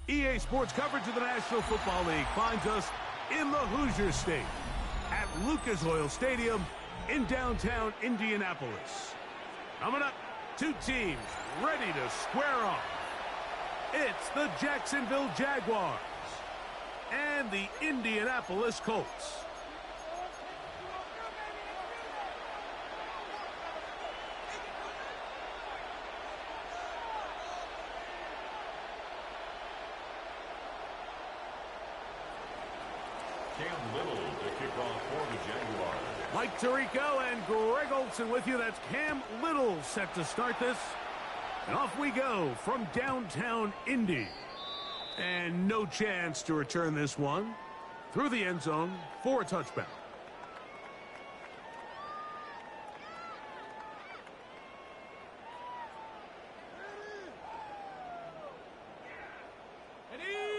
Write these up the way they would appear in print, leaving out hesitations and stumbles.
EA Sports coverage of the National Football League finds us in the Hoosier State at Lucas Oil Stadium in downtown Indianapolis. Coming up, two teams ready to square off. It's the Jacksonville Jaguars and the Indianapolis Colts. Mike Tirico and Greg Olson with you. That's Cam Little set to start this. And off we go from downtown Indy. And no chance to return this one through the end zone for a touchback.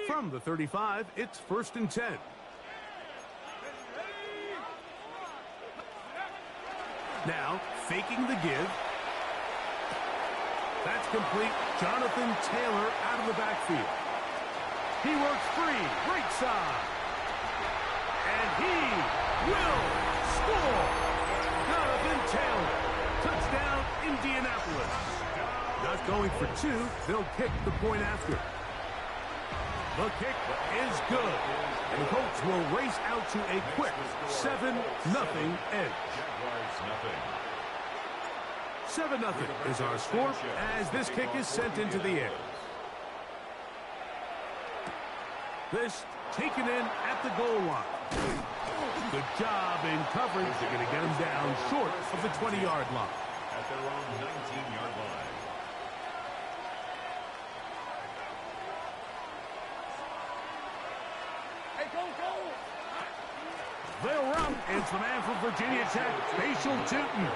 From the 35, it's 1st and 10. Now, faking the give. That's complete. Jonathan Taylor out of the backfield. He works free, right side. And he will score. Jonathan Taylor. Touchdown, Indianapolis. Not going for two. They'll kick the point after. The kick is good. And the Colts will race out to a quick 7-0 edge. 7-0 is our score as this kick is sent into the air. This taken in at the goal line. Good job in coverage. They're going to get him down short of the 20-yard line. At their own 19-yard line. Hey, go! They'll run. It's the man from Virginia Tech, Facial Tootin.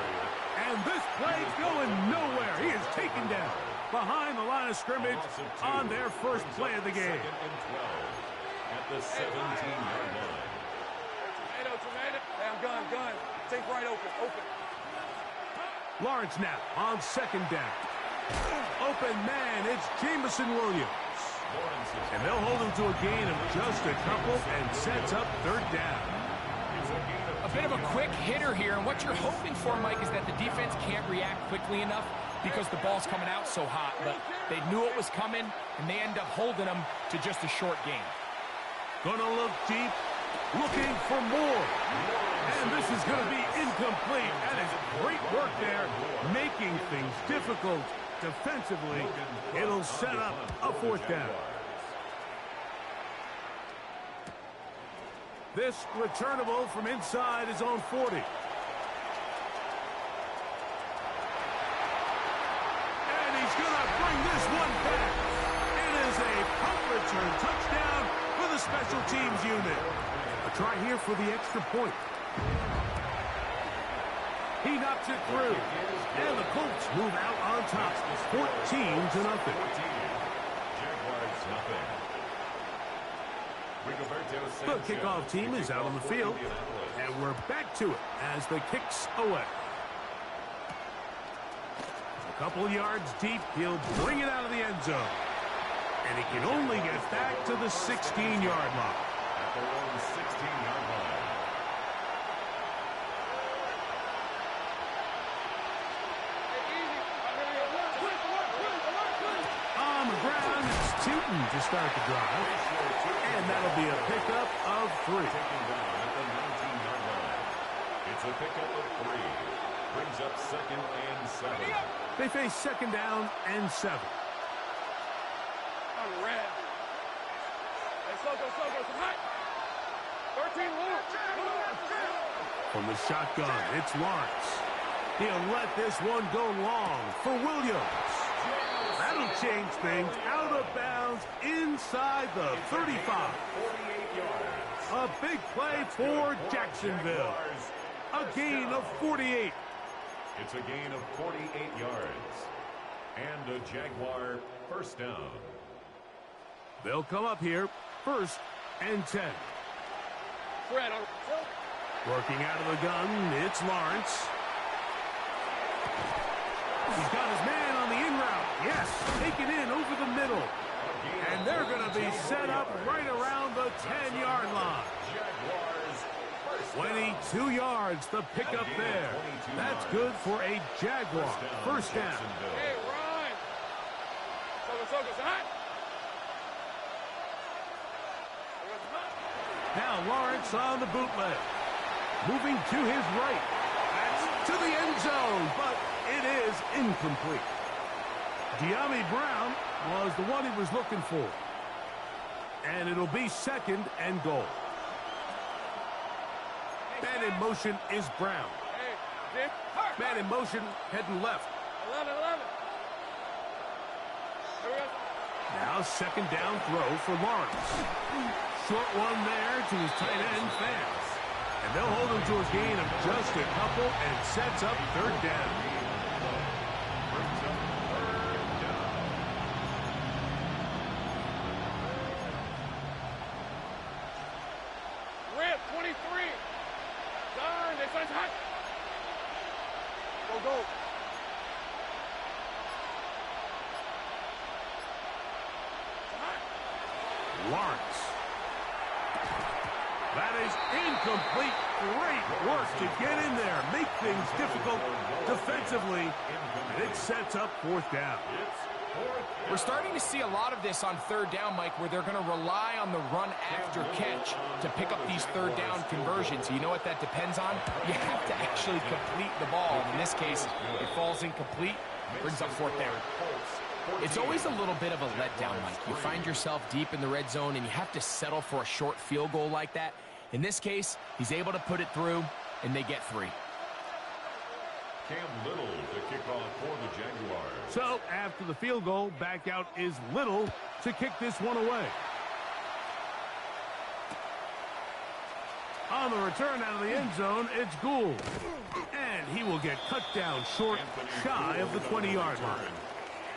And this play's going nowhere. He is taken down behind the line of scrimmage on their first play of the game. 2nd and 12 at the 17-yard line. Tomato. Hey, I'm gun. Take right open. Lawrence now on 2nd down. Open man, it's Jamison Williams. And they'll hold him to a gain of just a couple and sets up 3rd down. A bit of a quick hitter here, and what you're hoping for, Mike, is that the defense can't react quickly enough because the ball's coming out so hot. But they knew it was coming, and they end up holding them to just a short gain. Gonna look deep, looking for more. And this is going to be incomplete. That is great work there, making things difficult defensively. It'll set up a 4th down. This returnable from inside his own 40. And he's going to bring this one back. It is a punt return touchdown for the special teams unit. A try here for the extra point. He knocks it through. And the Colts move out on top, 14-0. Jaguars nothing. The kickoff team is out on the field, and we're back to it as the kick's away. A couple yards deep, he'll bring it out of the end zone. And he can only get back to the 16-yard line. At their own 16-yard line. On the ground, it's Tootin to start the drive. And that'll be a pickup of 3. Taken down at the 19-yard line. It's a pickup of 3. Brings up 2nd and 7. They face 2nd down and 7. On red. Hey, slow go. Come on. 13 Luke. From the shotgun, it's Lawrence. He'll let this one go long for Williams. That'll change things. Out of bounds inside the 35. 48 yards. A big play for Jacksonville. A gain of 48. It's a gain of 48 yards. And a Jaguar 1st down. They'll come up here, 1st and 10. Fred, Working out of the gun, it's Lawrence. He's got his man on the in route. Yes, taken in over the middle. And they're going to be set up right around the 10-yard line. 22 yards, the pickup there. That's good for a Jaguar first down. Hey, Ryan. Soga, hot. Now Lawrence on the bootleg. Moving to his right. That's to the end zone, but it is incomplete. De'Ami Brown was the one he was looking for. And it'll be second and goal. Man in motion is Brown. Hey, Dick. Man in motion heading left. 11. Here we go. Now second down throw for Lawrence. Short one there to his tight end, Fans. And they'll hold him to a gain of just a couple and sets up third down. Rip, 23. Darn, this one's hot. Go. Lawrence. That is incomplete. Great work to get in there. Make things difficult defensively. And it sets up fourth down. We're starting to see a lot of this on third down, Mike, where they're going to rely on the run after catch to pick up these third down conversions. You know what that depends on? You have to actually complete the ball. In this case, it falls incomplete, brings up fourth down. It's always a little bit of a letdown, Mike. You find yourself deep in the red zone, and you have to settle for a short field goal like that. In this case, he's able to put it through, and they get 3. Cam Little to kick off for the Jaguars. So, after the field goal, back out is Little to kick this one away. On the return out of the end zone, it's Gould. And he will get cut down short, shy of the 20-yard line.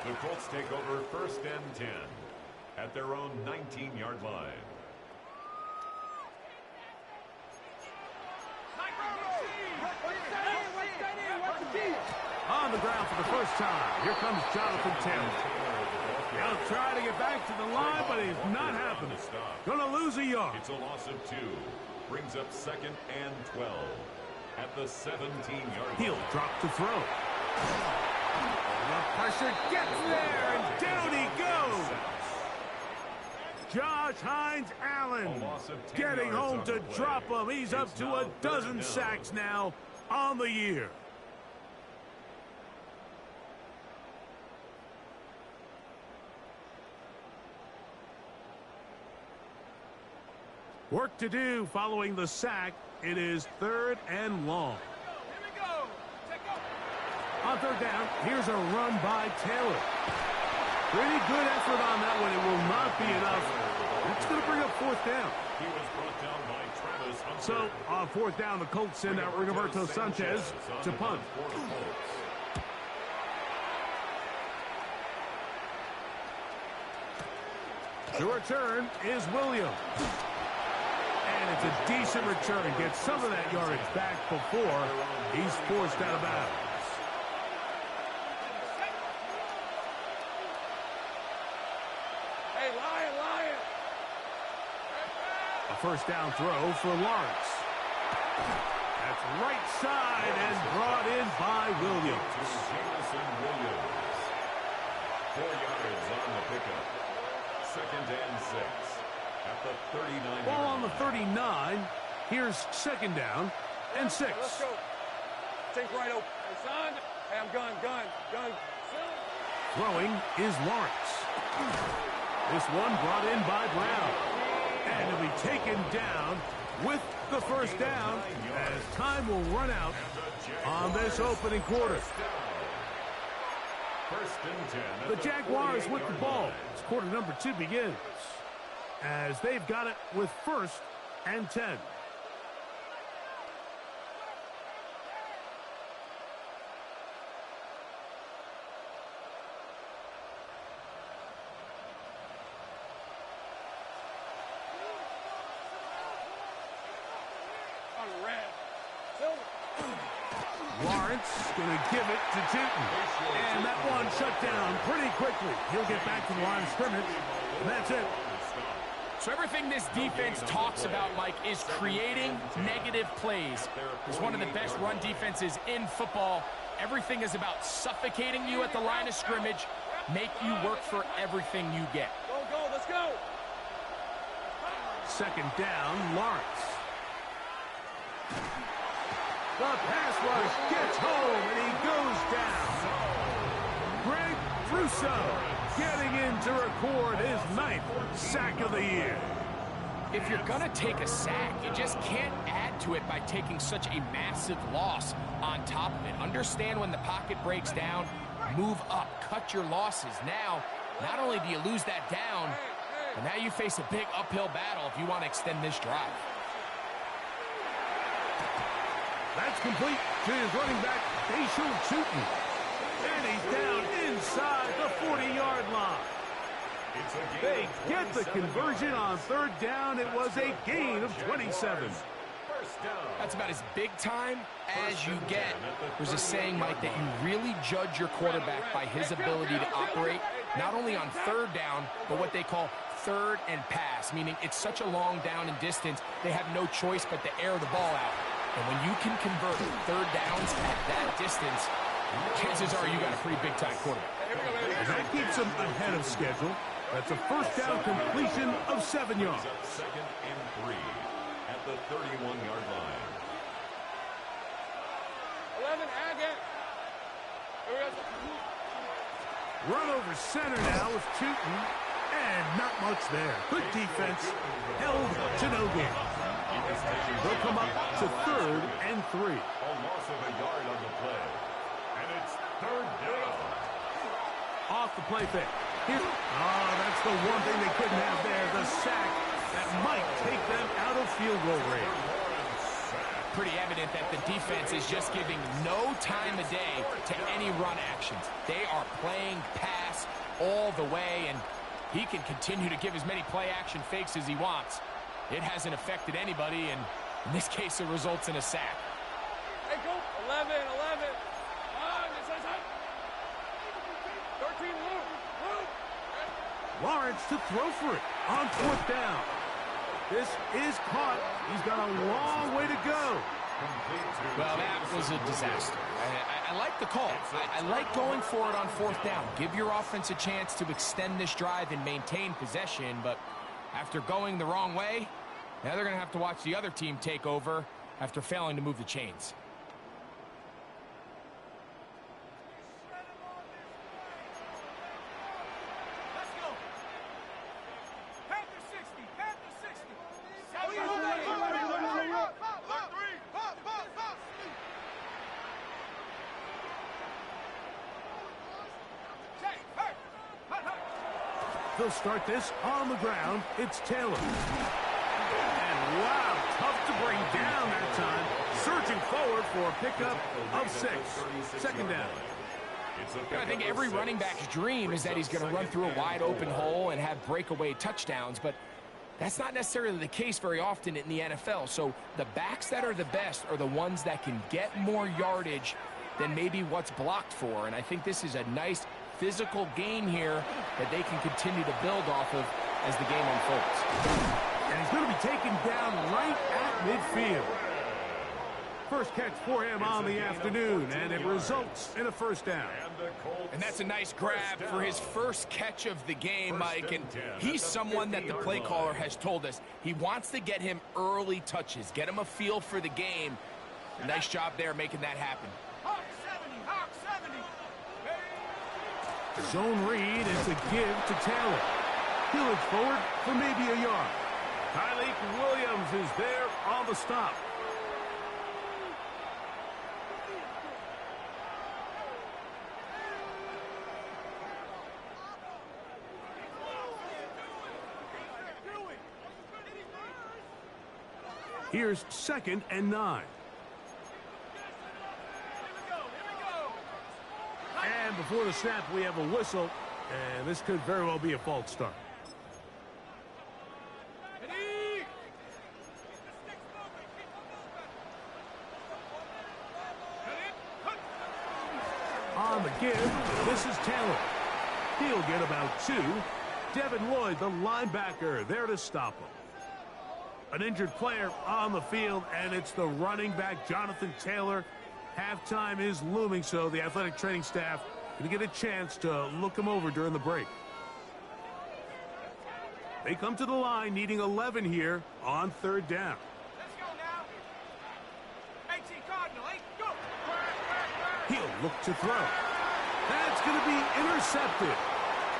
The Colts take over first and 10 at their own 19-yard line. On the ground for the first time. Here comes Jonathan Taylor. He'll try to get back to the line, but it's not happening. Gonna lose a yard. It's a loss of 2. Brings up second and 12 at the 17-yard line. He'll drop to throw. The pressure gets there, and down he goes. Josh Hines-Allen getting home to drop him. He's up to a dozen sacks now on the year. Work to do following the sack. It is third and long. Here we go. On third down, here's a run by Taylor. Pretty good effort on that one. It will not be enough. It's going to bring up fourth down. He was brought down by Travis Hunter. So, on fourth down, the Colts send out Rigoberto Sanchez to punt. The return is Williams. And it's a decent return. Gets some of that yardage back before he's forced out of bounds. Hey, Lion. A first down throw for Lawrence. That's right side and brought in by Williams. Jameson Williams. 4 yards on the pickup. Second and 6 at the 39. Ball on the 39. Here's second down and 6. Let's go. Take right open. Hey, son. Hey, I'm gun. Throwing is Lawrence. This one brought in by Brown. And he'll be taken down with the first down as time will run out on this opening quarter. First and 10. The Jaguars with the ball as quarter number 2 begins. As they've got it with first and 10. Lawrence going to give it to Tootin. And that one shut down pretty quickly. He'll get back to the line of scrimmage And that's it. So everything this defense talks about, Mike, is creating negative plays. It's one of the best run defenses in football. Everything is about suffocating you at the line of scrimmage, make you work for everything you get. Go, go, let's go. Second down, Lawrence. The pass rush gets home, and he goes down. Greg Rousseau getting in to record his 9th sack of the year. If you're going to take a sack, you just can't add to it by taking such a massive loss on top of it. Understand when the pocket breaks down, move up, cut your losses. Now, not only do you lose that down, but now you face a big uphill battle if you want to extend this drive. That's complete to his running back, Facial Chutin. And he's down inside the 40-yard line. They get the conversion on third down. It was a gain of 27. That's about as big time as you get. There's a saying, Mike, that you really judge your quarterback by his ability to operate not only on third down, but what they call third and pass, meaning it's such a long down and distance, they have no choice but to air the ball out. And when you can convert third downs at that distance, chances are you got a pretty big-time quarterback. And that keeps him ahead of schedule. That's a first down completion of 7 yards. Second and 3 at the 31-yard line. 11, again. Here we go. Run over center now with Chutin. And not much there. Good defense. Held to no gain. They'll come up to 3rd and 3. A loss of a yard on the play. And it's 3rd down. Off the play fake. Here. Oh, that's the one thing they couldn't have there. The sack that might take them out of field goal range. Pretty evident that the defense is just giving no time of day to any run actions. They are playing pass all the way, and he can continue to give as many play-action fakes as he wants. It hasn't affected anybody, and in this case, it results in a sack. Hey, go. 11, 11. 13, Luke. Lawrence to throw for it on 4th down. This is caught. He's got a long way to go. Well, that was a disaster. I like the call. I like going for it on 4th down. Give your offense a chance to extend this drive and maintain possession, but after going the wrong way, now they're going to have to watch the other team take over after failing to move the chains. They'll start this on the ground. It's Taylor. And wow, tough to bring down that time. Surging forward for a pickup of 6. Second down. I think every running back's dream is that he's going to run through a wide open hole and have breakaway touchdowns, but that's not necessarily the case very often in the NFL. So the backs that are the best are the ones that can get more yardage than maybe what's blocked for. And I think this is a nice physical gain here that they can continue to build off of as the game unfolds. And he's going to be taken down right at midfield. First catch for him on the afternoon, and it results in a first down. And that's a nice grab for his first catch of the game, Mike. And he's someone that the play caller has told us he wants to get him early touches, get him a feel for the game. Nice job there making that happen. Zone read is a give to Taylor. He looks forward for maybe a yard. Tyleek Williams is there on the stop. Here's 2nd and 9. And before the snap, we have a whistle, and this could very well be a false start. On the give, this is Taylor. He'll get about 2. Devin Lloyd, the linebacker, there to stop him. An injured player on the field, and it's the running back, Jonathan Taylor. Halftime is looming, so the athletic training staff going to get a chance to look him over during the break. They come to the line needing 11 here on third down. Let's go now. 18 Cardinal, 8, go. He'll look to throw. That's going to be intercepted.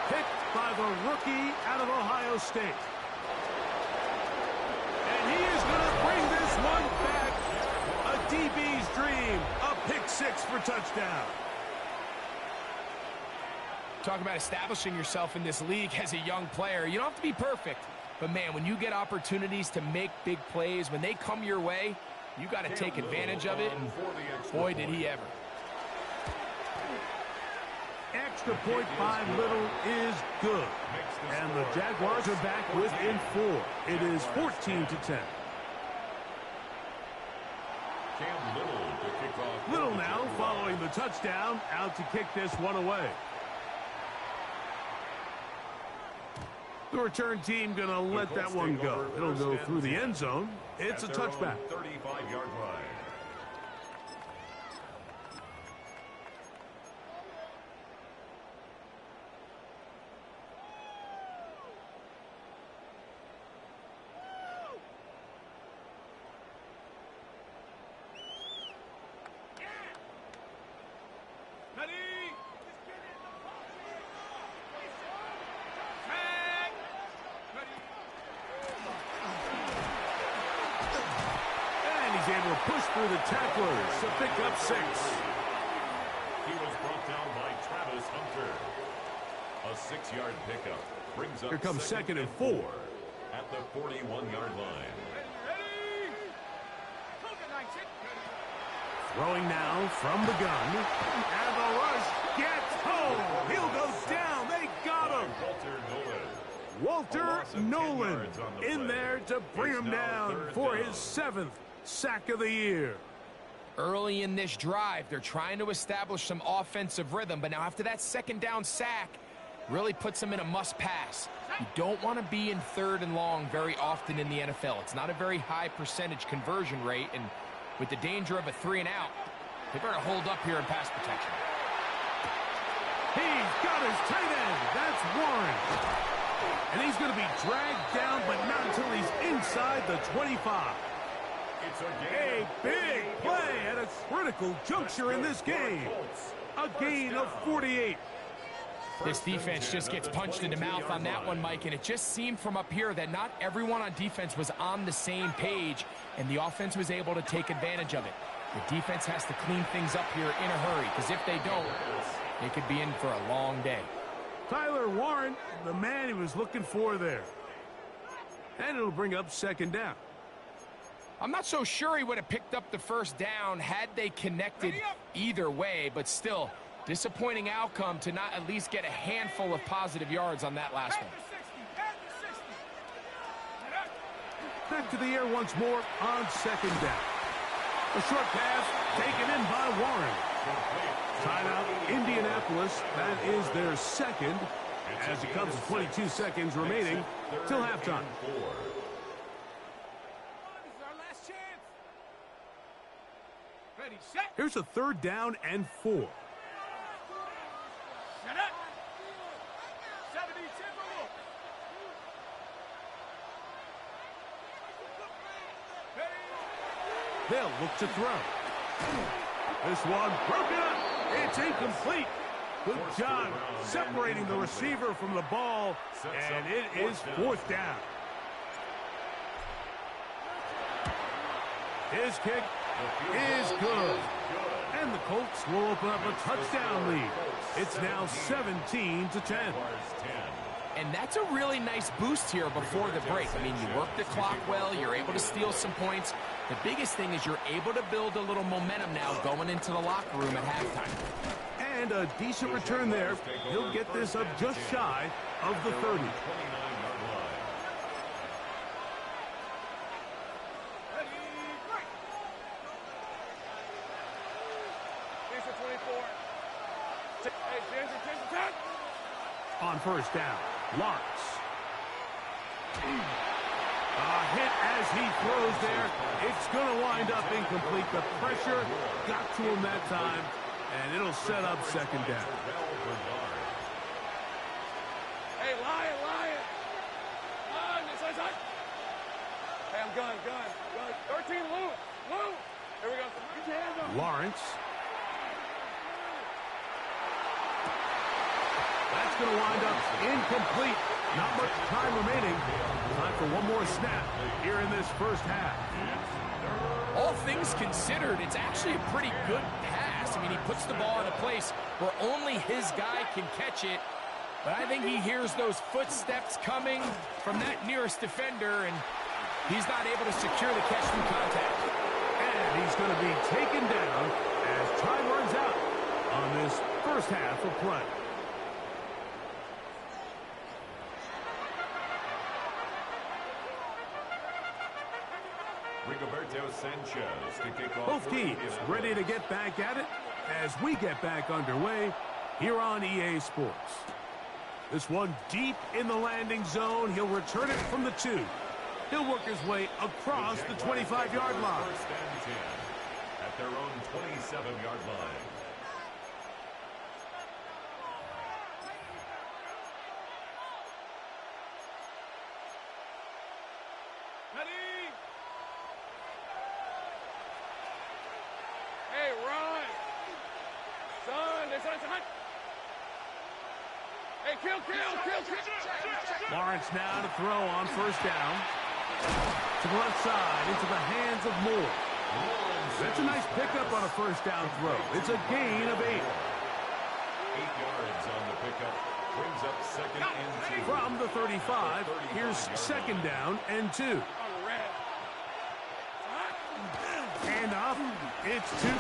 Picked by the rookie out of Ohio State. And he is going to bring this one back. A DB's dream. A pick six for touchdown. Talk about establishing yourself in this league as a young player. You don't have to be perfect. But, man, when you get opportunities to make big plays, when they come your way, you got to take advantage of it. And, boy, did he ever. Extra point by Little is good. And the Jaguars are back within 4. It is 14-10. Little now following the touchdown, out to kick this one away. The return team going to let that one go. It'll go through the end zone. It's a touchback. 35-yard line. Able to push through the tacklers to pick up 6. He was brought down by Travis Hunter. A 6-yard pickup brings up. Here comes second and 4 at the 41-yard line. Throwing now from the gun, and the rush gets home. He'll go down. They got him. Walter Nolan in there to bring him down for his 7th sack of the year. Early in this drive, they're trying to establish some offensive rhythm, but now after that second down sack, really puts them in a must-pass. You don't want to be in 3rd and long very often in the NFL. It's not a very high percentage conversion rate, and with the danger of a 3-and-out, they better hold up here in pass protection. He's got his tight end. That's Warren. And he's going to be dragged down, but not until he's inside the 25. A big play at a critical juncture in this game. A gain of 48. This defense just gets punched in the mouth on that one, Mike, and it just seemed from up here that not everyone on defense was on the same page, and the offense was able to take advantage of it. The defense has to clean things up here in a hurry, because if they don't, they could be in for a long day. Tyler Warren, the man he was looking for there. And it'll bring up second down. I'm not so sure he would have picked up the first down had they connected either way, but still, disappointing outcome to not at least get a handful of positive yards on that last one. Back to the air once more on second down. A short pass taken in by Warren. Timeout, Indianapolis. That is their second, as it comes to 22 seconds remaining till halftime. Here's a 3rd down and 4. Shut up. 70 They'll look to throw. This one broken up. It's incomplete. Good job separating the receiver from the ball, and it is 4th down. His kick is good. And the Colts will open up a touchdown lead. It's now 17-10. And that's a really nice boost here before the break. I mean, you work the clock well, you're able to steal some points. The biggest thing is you're able to build a little momentum now going into the locker room at halftime. And a decent return there. He'll get this up just shy of the 30. On first down, Lawrence. A hit as he throws there. It's going to wind up incomplete. The pressure got to him that time, and it'll set up second down. Hey, Lion, Lion. On, this side, side. Hey, I'm gun. 13, loose. Here we go. Get your hands up. Lawrence. That's going to wind up incomplete. Not much time remaining. Time for one more snap here in this first half. All things considered, it's actually a pretty good pass. I mean, he puts the ball in a place where only his guy can catch it. But I think he hears those footsteps coming from that nearest defender, and he's not able to secure the catch through contact. And he's going to be taken down as time runs out on this first half of play. Rigoberto Sanchez to kick off. Both teams ready to get back at it as we get back underway here on EA Sports. This one deep in the landing zone. He'll return it from the 2. He'll work his way across the 25-yard line. First and 10 at their own 27-yard line. Ready? Hey, run. Son, this side. Hey, kill. Lawrence now to throw on first down. To the left side, into the hands of Moore. That's a nice pickup on a first down throw. It's a gain of 8. 8 yards on the pickup. Brings up second and 2. From the 35, here's second down and 2. Hand off, it's Tootin.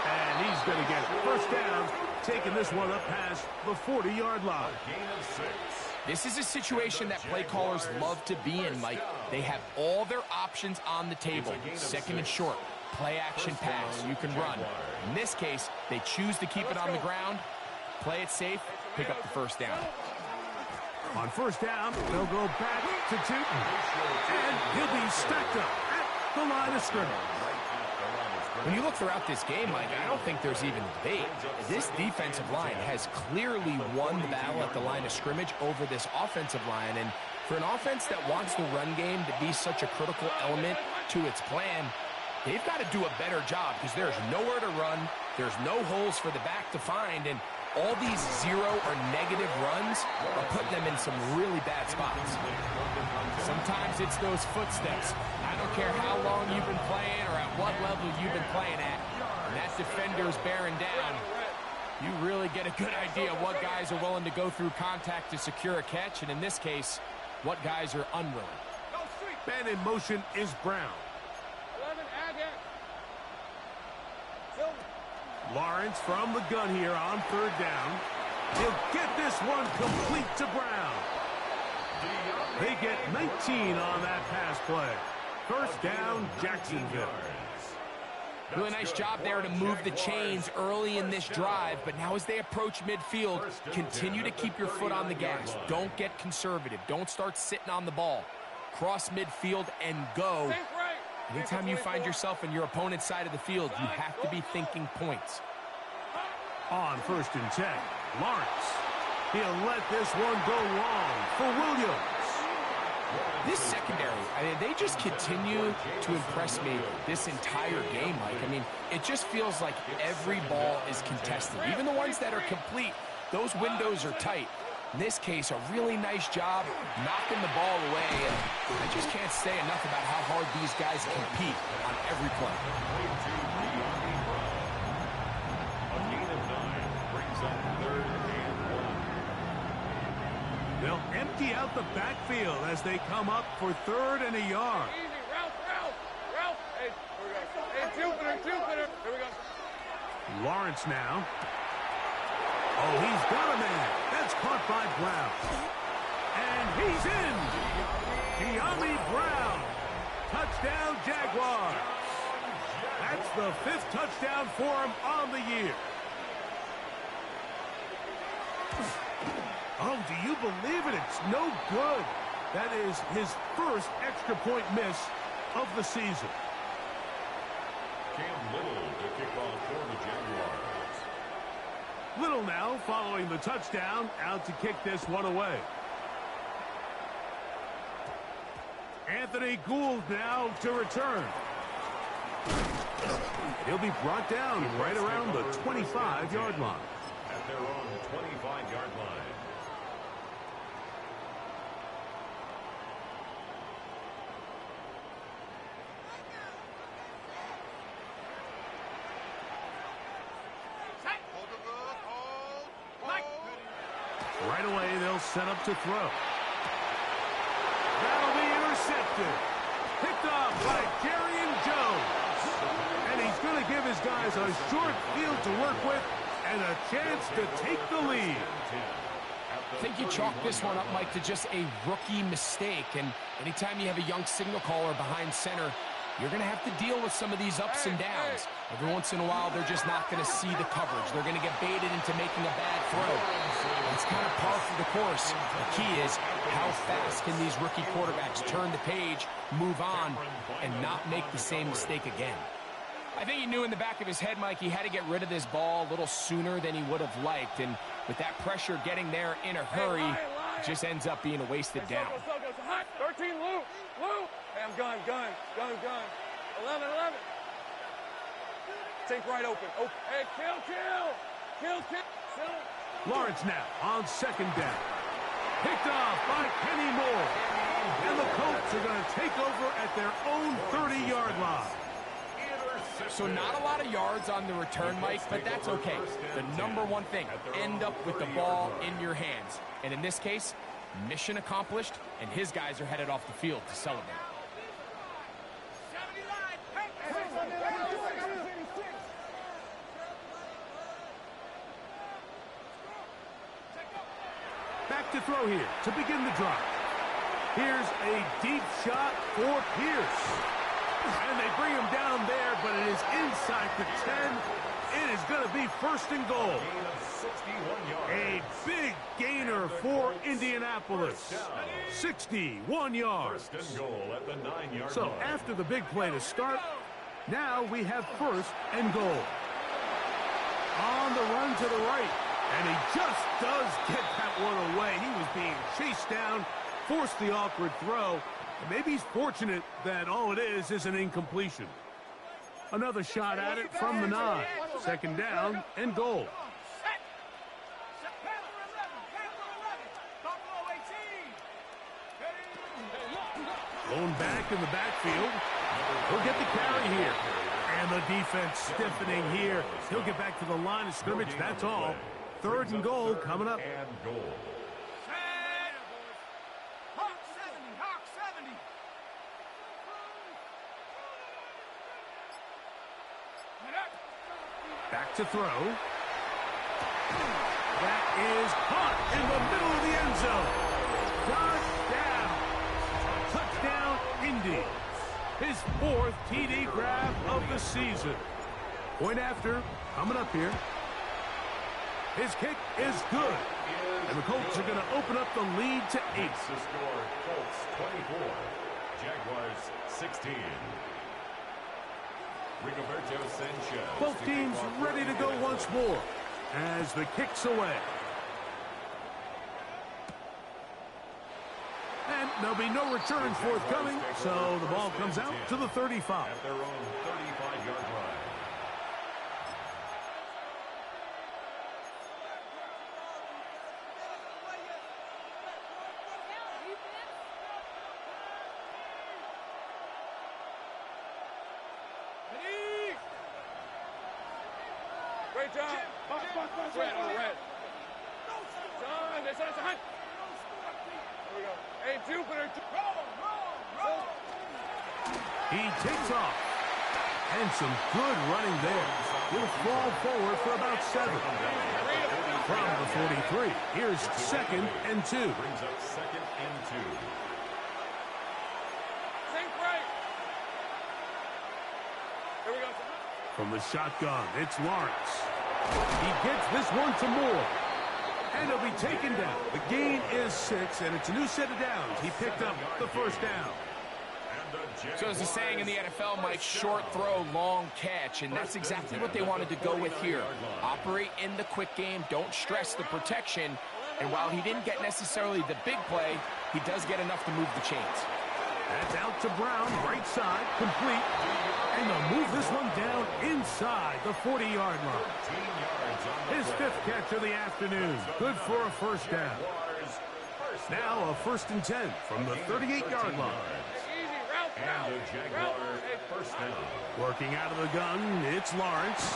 And he's going to get it. First down, taking this one up past the 40-yard line. Gain of 6. This is a situation that play callers love to be in, Mike. They have all their options on the table. Second and short, play action pass, you can run. In this case, they choose to keep it on the ground, play it safe, pick up the first down. On first down, they'll go back to Tootin. And he'll be stacked up at the line of scrimmage. When you look throughout this game, Mike, I don't think there's even debate. This defensive line has clearly won the battle at the line of scrimmage over this offensive line. And for an offense that wants the run game to be such a critical element to its plan, they've got to do a better job because there's nowhere to run. There's no holes for the back to find. And all these 0 or negative runs are putting them in some really bad spots. Sometimes it's those footsteps. I don't care how long you've been playing or at what level you've been playing at. And that defender's bearing down. You really get a good idea of what guys are willing to go through contact to secure a catch. And in this case, what guys are unwilling. Man in motion is Brown. 11, add that. Lawrence from the gun here on third down. He'll get this one complete to Brown. They get 19 on that pass play. First down, Jacksonville. Really nice job there to move the chains early in this drive, but now as they approach midfield, continue to keep your foot on the gas. Don't get conservative. Don't start sitting on the ball. Cross midfield and go. Anytime you find yourself in your opponent's side of the field, you have to be thinking points. On first and 10, Lawrence. He'll let this one go long for Williams. This secondary, I mean, they just continue to impress me this entire game, Mike. I mean, it just feels like every ball is contested. Even the ones that are complete, those windows are tight. In this case, a really nice job knocking the ball away. And I just can't say enough about how hard these guys compete on every play. A gain of 9 brings up third and 1. They'll empty out the backfield as they come up for third and a yard. Easy, Ralph. Hey, here we go. Hey, Jupiter. Here we go. Lawrence now. Oh, he's got a man. That's caught by Brown. And he's in. De'Ami Brown. Touchdown, Jaguars. That's the 5th touchdown for him on the year. Oh, do you believe it? A It's no good. That is his first extra point miss of the season. Cam Little to kick off for the Jaguars. Little now following the touchdown, out to kick this one away. Anthony Gould now to return. He'll be brought down right around the 25-yard line. At their own 25-yard line. Right away, they'll set up to throw. That'll be intercepted. Picked off by Jerry Jones. And he's going to give his guys a short field to work with and a chance to take the lead. I think you chalk this one up, Mike, to just a rookie mistake. And anytime you have a young signal caller behind center, you're going to have to deal with some of these ups and downs. Every once in a while, they're just not going to see the coverage. They're going to get baited into making a bad throw. It's kind of par for the course. The key is how fast can these rookie quarterbacks turn the page, move on, and not make the same mistake again. I think he knew in the back of his head, Mike, he had to get rid of this ball a little sooner than he would have liked. And with that pressure getting there in a hurry, it just ends up being a wasted down. 13, Lou. Hey, I'm gun. 11. Take right open. Hey, kill. Lawrence now on second down. Picked off by Kenny Moore. And the Colts are going to take over at their own 30-yard line. So not a lot of yards on the return, Mike, but that's okay. The number one thing, end up with the ball in your hands. And in this case, mission accomplished, and his guys are headed off the field to celebrate. Back to throw here to begin the drive. Here's a deep shot for Pierce. And they bring him down there, but it is inside the 10. It is going to be first and goal. A big gainer for Indianapolis. 61 yards. First and goal at the 9-yard So line. after the big play to start, now we have first and goal. On the run to the right. And he just does get that one away. He was being chased down, forced the awkward throw. And maybe he's fortunate that all it is an incompletion. Another shot at it from the 9. Second down and goal. Going back in the backfield. He'll get the carry here. And the defense stiffening here. He'll get back to the line of scrimmage. That's all. Third and goal coming up. And goal. Back to throw. That is caught in the middle of the end zone. Touchdown, Indy. His 4th TD grab of the season. Point after, coming up here. His kick is good. And the Colts are going to open up the lead to 8. The score, Colts 24, Jaguars 16. Rigoberto Sanchez. Both teams ready to go once more as the kick's away. And there'll be no return forthcoming, so the ball comes out to the 35. At their own 35-yard line. Great job. Red. John, this is a hunt. Here we go. Hey, Jupiter. Roll. He takes off. And some good running there. He'll fall forward for about 7. From the 43, here's second and 2. Brings up second and 2. Sink right. Here we go. From the shotgun, it's Lawrence. He gets this one to Moore. And he'll be taken down. The gain is 6, and it's a new set of downs. He picked up the first down. So as the saying in the NFL, Mike, short throw, long catch, and that's exactly what they wanted to go with here. Operate in the quick game, don't stress the protection, and while he didn't get necessarily the big play, he does get enough to move the chains. That's out to Brown, right side, complete, and they'll move this one down inside the 40-yard line. His 5th catch of the afternoon, good for a first down. Now a 1st and 10 from the 38-yard line. And the Jaguar first down. Working out of the gun, it's Lawrence.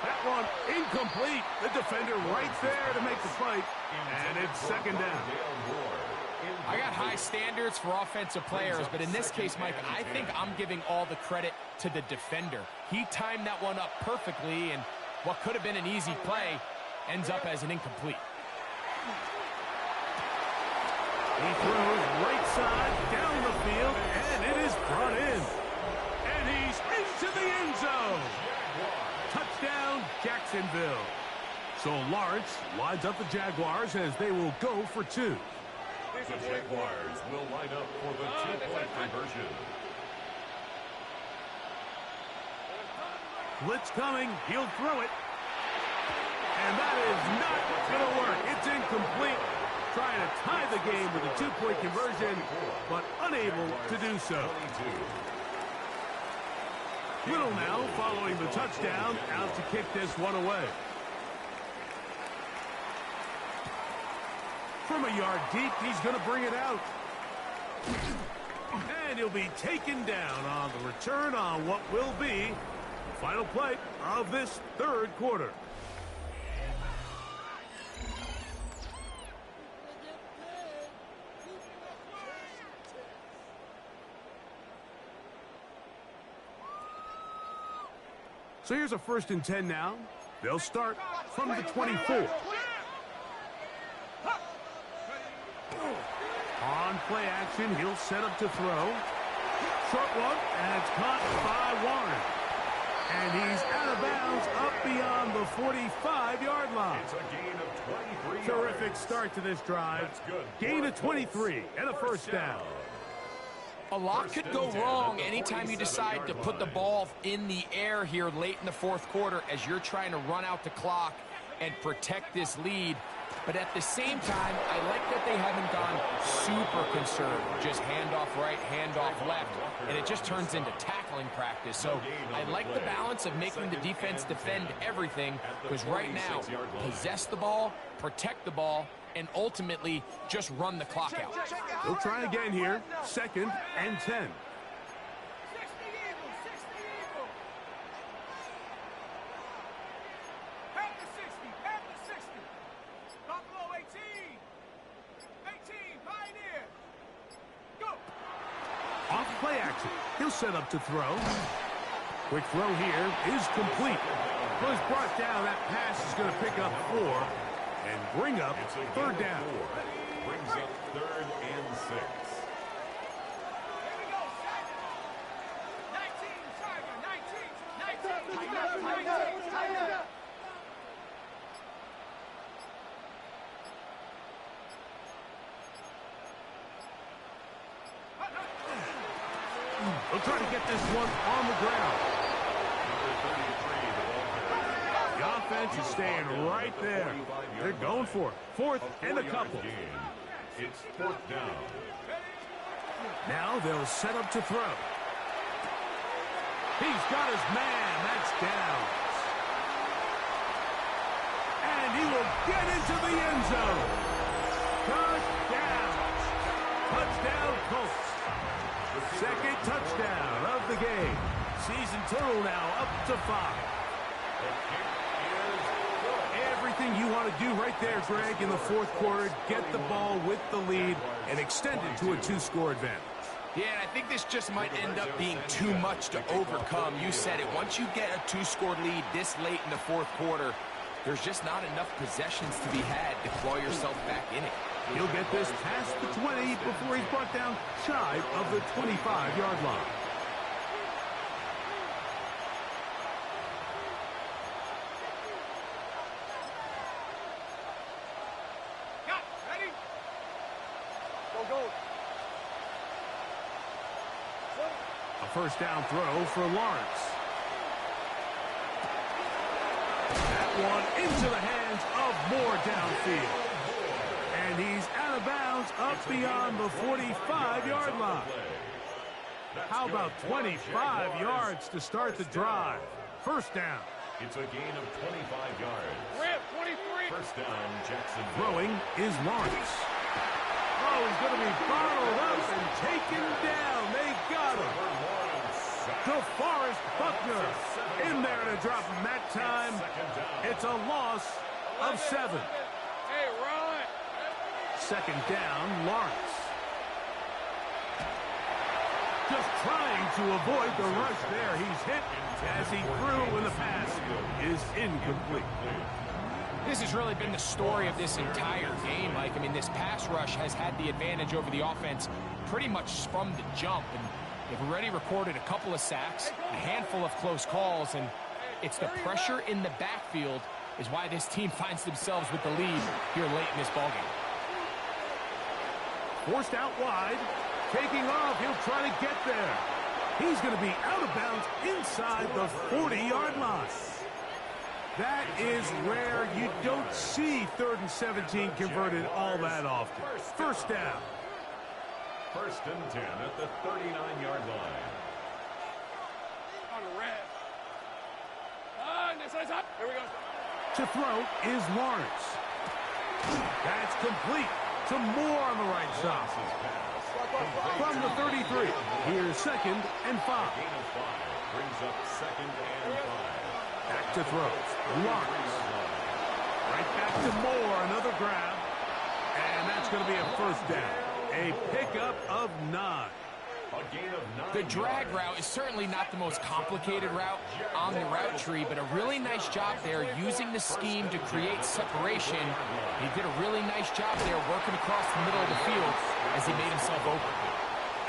That one incomplete. The defender right there to make the fight. And it's 2nd down. I got high standards for offensive players, but in this case, Mike, I think I'm giving all the credit to the defender. He timed that one up perfectly, and what could have been an easy play ends up as an incomplete. He throws right side down the field, and it is brought in. And he's into the end zone. Touchdown, Jacksonville. So Lawrence lines up the Jaguars as they will go for 2. The Jaguars will line up for the 2-point conversion. Blitz coming. He'll throw it. And that is not going to work. It's incomplete. Trying to tie the game with a 2-point conversion, but unable to do so. Little now following the touchdown, out to kick this one away. From a yard deep, he's going to bring it out. And he'll be taken down on the return on what will be the final play of this 3rd quarter. So here's a 1st and 10 now. They'll start from the 24. On play action, he'll set up to throw. Short one, and it's caught by Warren. And he's out of bounds up beyond the 45-yard line. It's a gain of 23 Terrific yards. start to this drive. That's good. Gain of 23 and a first down. A lot could go wrong anytime you decide to put the ball in the air here late in the 4th quarter as you're trying to run out the clock and protect this lead. But at the same time, I like that they haven't gone super conservative. Just handoff right, handoff left, and it just turns into tackling practice. So I like the balance of making the defense defend everything, because right now, possess the ball, protect the ball, and ultimately just run the clock out. They'll try again here. 2nd and 10. Off play action. He'll set up to throw. Quick throw here is complete. Was brought down. That pass is going to pick up 4 and bring up 3rd down. Brings up 3rd and 6. They'll try to get this one on the ground. The offense is staying right there. They're going for it. 4th and a couple. It's 4th down. Now they'll set up to throw. He's got his man. That's down. And he will get into the end zone. Touchdown. Touchdown, Colts. 2nd touchdown of the game. Season total now up to 5. Everything you want to do right there, Greg, in the 4th quarter. Get the ball with the lead and extend it to a 2-score advantage. Yeah, and I think this just might end up being too much to overcome. You said it. Once you get a 2-score lead this late in the 4th quarter, there's just not enough possessions to be had to claw yourself back in it. He'll get this past the 20 before he's brought down shy of the 25-yard line. Go. A first down throw for Lawrence. That one into the hands of Moore downfield. And he's out of bounds up beyond the 45-yard line. How about 25 yards to start the drive? First down. It's a gain of 25 yards. Rip, 23. First down, Jacksonville. Throwing is Lawrence. Oh, he's going to be bottled up and taken down. They got him. DeForest Buckner in there to drop him that time. It's a loss of 7. Hey, run. Second down, Lawrence. Just trying to avoid the rush there. He's hit as he threw when the pass is incomplete. This has really been the story of this entire game, Mike. I mean, this pass rush has had the advantage over the offense pretty much from the jump. And they've already recorded a couple of sacks, a handful of close calls, and it's the pressure in the backfield is why this team finds themselves with the lead here late in this ballgame. Forced out wide. Taking off. He'll try to get there. He's going to be out of bounds inside the 40-yard line. That is rare. You don't see 3rd and 17 converted all that often. First down. First and 10 at the 39-yard line. On the red. Here we go. To throw is Lawrence. That's complete to Moore on the right side. From the 33, here's 2nd and 5. Gain of 5 brings up 2nd and 5. Back to throw. Lawrence. Right back to Moore. Another grab. And that's going to be a first down. A pickup of 9. A gain of 9. The drag route is certainly not the most complicated route on the route tree, but a really nice job there using the scheme to create separation. He did a really nice job there working across the middle of the field as he made himself open.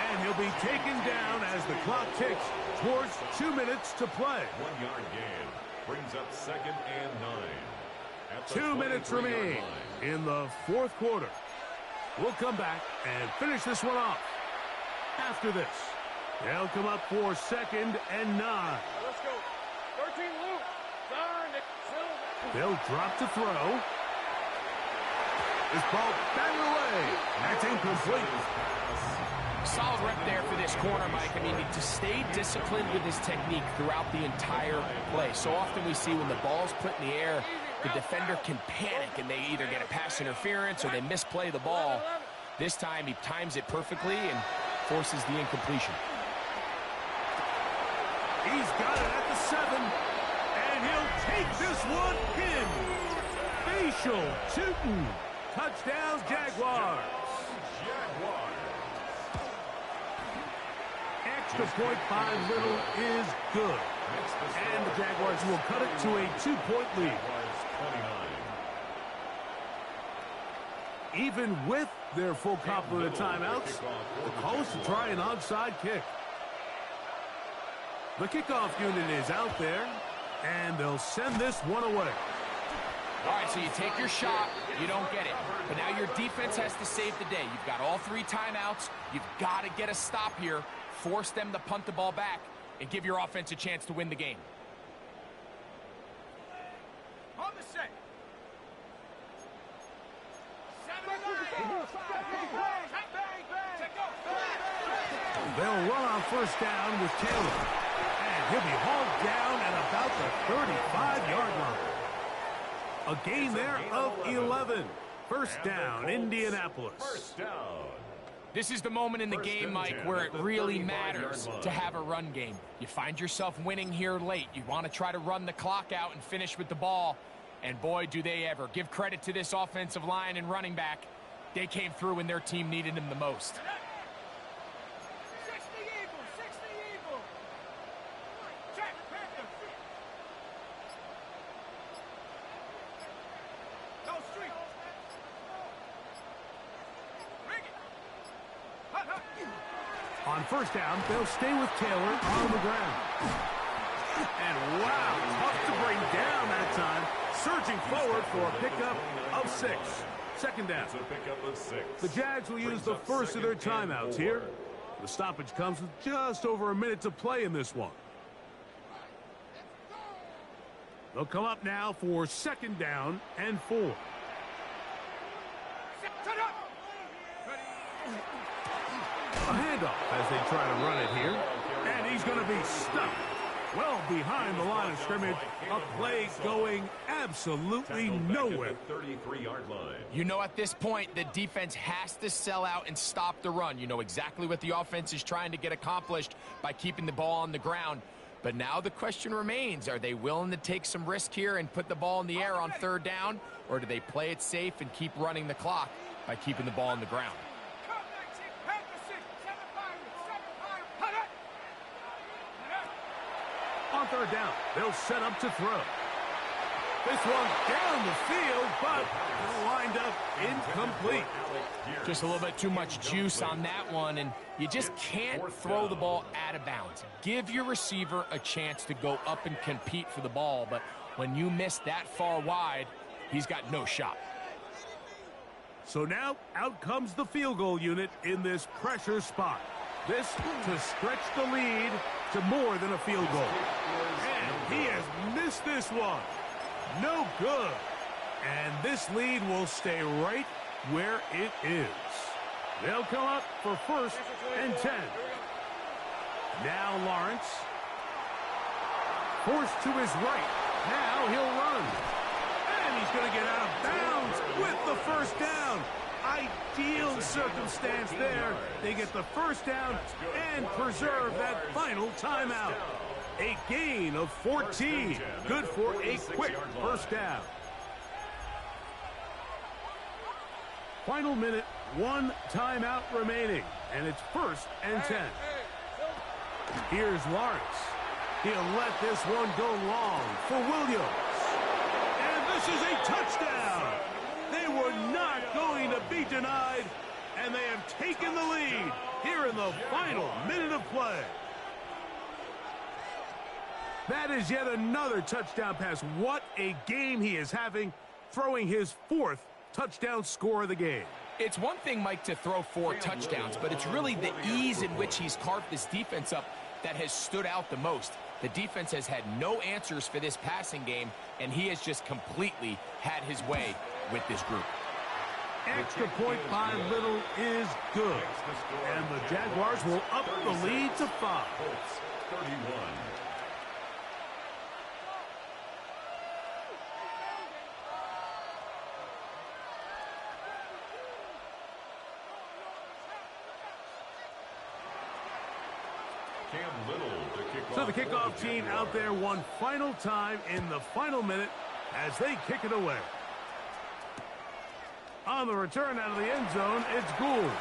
And he'll be taken down as the clock ticks towards 2 minutes to play. 1 yard gain brings up 2nd and 9. At the 2 minutes remain in the 4th quarter. We'll come back and finish this one off. After this, they'll come up for 2nd and 9. Let's go. 13 loop. They'll drop to throw. This ball batted away. That's incomplete. Solid rep there for this corner, Mike. I mean, to stay disciplined with his technique throughout the entire play. So often we see when the ball's put in the air, the defender can panic and they either get a pass interference or they misplay the ball. This time he times it perfectly and forces the incompletion. He's got it at the 7, and he'll take this one in. Facial shooting. Touchdown, Jaguars. Extra point by Little is good. And the Jaguars will cut it to a 2-point lead. Even with their full complement of timeouts, the Colts to try an onside kick. The kickoff unit is out there, and they'll send this one away. All right, so you take your shot, you don't get it. But now your defense has to save the day. You've got all 3 timeouts. You've got to get a stop here, force them to punt the ball back, and give your offense a chance to win the game. On the set. They'll run on first down with Taylor. And he'll be hauled down at about the 35-yard line. A gain there of 11. First down, Indianapolis. First down. This is the moment in the game, Mike, where it really matters to have a run game. You find yourself winning here late. You want to try to run the clock out and finish with the ball. And boy, do they ever. Give credit to this offensive line and running back. They came through when their team needed them the most. 60 Eagles. Check. No street. Bring it. On first down, they'll stay with Taylor on the ground. And wow, tough to bring down that time. Surging forward for a pickup of 6. Second down. It's a pickup of 6. The Jags will use the first of their timeouts here. The stoppage comes with just over a minute to play in this one. They'll come up now for 2nd down and 4. A handoff as they try to run it here. And he's going to be stuck well behind the line of scrimmage. A play going absolutely nowhere. 33-yard line. You know, at this point, the defense has to sell out and stop the run. You know exactly what the offense is trying to get accomplished by keeping the ball on the ground. But now the question remains, are they willing to take some risk here and put the ball in the air on 3rd down? Or do they play it safe and keep running the clock by keeping the ball on the ground? On 3rd down, they'll set up to throw. This one down the field, but it'll wind up incomplete. Just a little bit too much juice on that one, and you just can't throw the ball out of bounds. Give your receiver a chance to go up and compete for the ball, but when you miss that far wide, he's got no shot. So now, out comes the field goal unit in this pressure spot. This to stretch the lead to more than a field goal. And he has missed this one. No good. And this lead will stay right where it is. They'll come up for 1st and 10. Now Lawrence. Forced to his right. Now he'll run. And he's going to get out of bounds with the 1st down. Ideal circumstance there. They get the 1st down and preserve that final timeout. A gain of 14. Good for a quick 1st down. Final minute, 1 timeout remaining, and it's 1st and 10. Here's Lawrence. He'll let this one go long for Williams. And this is a touchdown. They were not going to be denied, and they have taken the lead here in the final minute of play. That is yet another touchdown pass. What a game he is having, throwing his 4th touchdown score of the game. It's one thing, Mike, to throw 4 touchdowns, but it's really the ease in which he's carved this defense up that has stood out the most. The defense has had no answers for this passing game, and he has just completely had his way with this group. Extra point by Little is good. And the Jaguars will up the lead to 5. 31. So the kickoff team out there one final time in the final minute as they kick it away. On the return out of the end zone, it's Gould.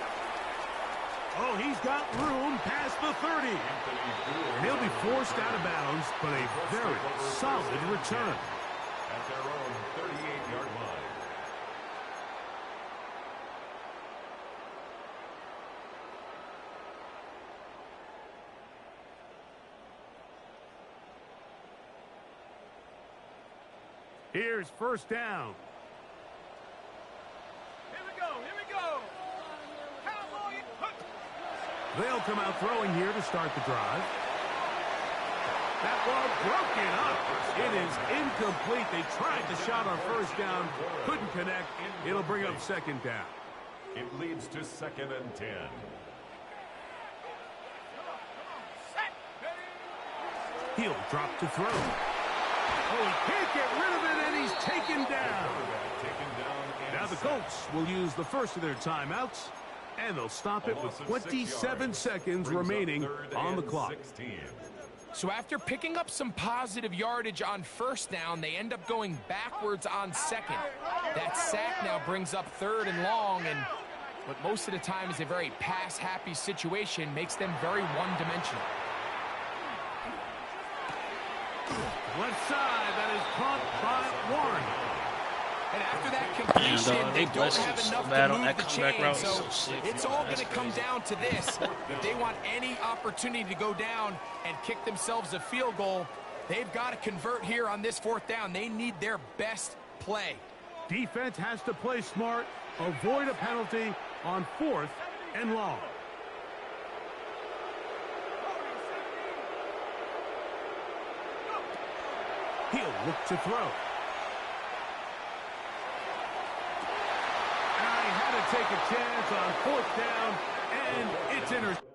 Oh, he's got room past the 30. And he'll be forced out of bounds, but a very solid return. At their own 38-yard line. Here's 1st down. Here we go. They'll come out throwing here to start the drive. That ball broken up. It is incomplete. They tried the shot on 1st down. Couldn't connect. It'll bring up 2nd down. It leads to 2nd and 10. He'll drop to throw. Oh, he can't get rid of it, and he's taken down. Now the Colts will use the first of their timeouts, and they'll stop it with 27 seconds remaining on the clock. So after picking up some positive yardage on 1st down, they end up going backwards on 2nd. That sack now brings up 3rd and long, and what most of the time is a very pass-happy situation makes them very one-dimensional. Left side, that is caught by Warren. And after that completion, they don't have enough to move the chain, so it's all going to come down to this. If they want any opportunity to go down and kick themselves a field goal, they've got to convert here on this 4th down. They need their best play. Defense has to play smart, avoid a penalty on 4th and long. He'll look to throw. And he had to take a chance on 4th down, and it's intercepted.